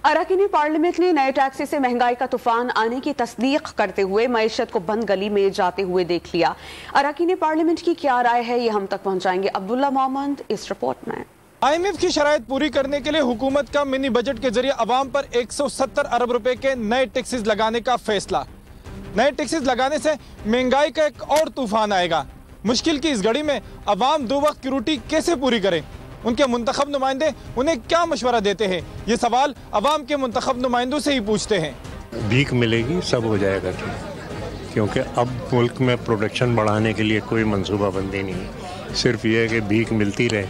अरकान पार्लियामेंट ने नए टैक्स से महंगाई का तूफान आने की तस्दीक करते हुए मईशत को बंद गली में जाते हुए देख लिया। अरकान पार्लियामेंट की क्या राय है, ये हम तक पहुंचाएंगे अब्दुल्ला मोहम्मद इस रिपोर्ट में। IMF की शराइत पूरी करने के लिए हुकूमत का मिनी बजट के जरिए अवाम पर 170 अरब रुपए के नए टैक्सेस लगाने का फैसला। नए टैक्सेस लगाने से महंगाई का एक और तूफान आएगा। मुश्किल की इस घड़ी में अवाम दो वक्त की रोटी कैसे पूरी करें? उनके मुंतखब नुमाइंदे उन्हें क्या मशवरा देते हैं? ये सवाल अवाम के मुंतखब नुमाइंदों से ही पूछते हैं। भीख मिलेगी, सब हो जाएगा ठीक, क्योंकि अब मुल्क में प्रोडक्शन बढ़ाने के लिए कोई मंसूबाबंदी नहीं है। सिर्फ ये है कि भीख मिलती रहे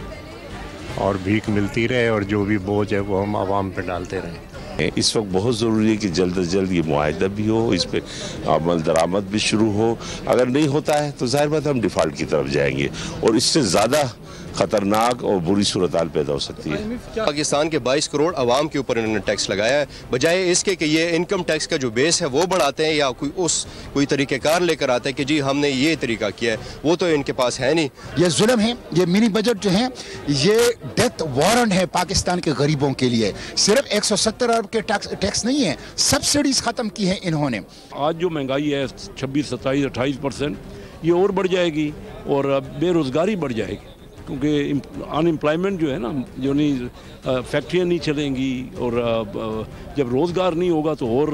और भीख मिलती रहे और जो भी बोझ है वो हम आवाम पे डालते रहें। इस वक्त बहुत ज़रूरी है कि जल्द से जल्द ये मुआहदा भी हो, इस पर अमल दरामद भी शुरू हो। अगर नहीं होता है तो जाहिर बात हम डिफ़ॉल्ट की तरफ जाएंगे और इससे ज़्यादा खतरनाक और बुरी सूरत हाल पैदा हो सकती है। पाकिस्तान के 22 करोड़ आवाम के ऊपर इन्होंने टैक्स लगाया है, बजाय इसके कि ये इनकम टैक्स का जो बेस है वो बढ़ाते हैं या कोई तरीक़ेकार लेकर आते हैं कि जी हमने ये तरीका किया है, वो तो इनके पास है नहीं। ये जुल्म है, ये मिनी बजट जो है ये डेथ वारंट है पाकिस्तान के गरीबों के लिए। सिर्फ 170 अरब के टैक्स नहीं है, सब्सिडीज खत्म की है इन्होंने। आज जो महंगाई है 26, 27, 28% ये और बढ़ जाएगी और बेरोजगारी बढ़ जाएगी, क्योंकि अनएम्प्लॉयमेंट जो है ना, जो नहीं फैक्ट्रियाँ नहीं चलेंगी और जब रोज़गार नहीं होगा तो और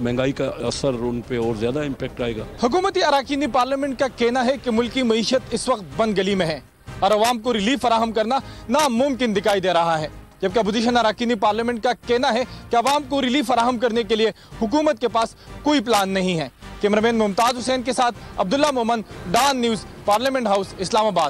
महंगाई का असर उन पे और ज़्यादा इम्पेक्ट आएगा। हुकूमती अरकान पार्लियामेंट का कहना है कि मुल्क की मईशत इस वक्त बंद गली में है और अवाम को रिलीफ फराहम करना नामुमकिन दिखाई दे रहा है, जबकि अपोजिशन अरकान पार्लियामेंट का कहना है कि अवाम को रिलीफ फराहम करने के लिए हुकूमत के पास कोई प्लान नहीं है। कैमरामैन मुमताज हुसैन के साथ अब्दुल्ला मोहम्मद, डान न्यूज़, पार्लियामेंट हाउस, इस्लामाबाद।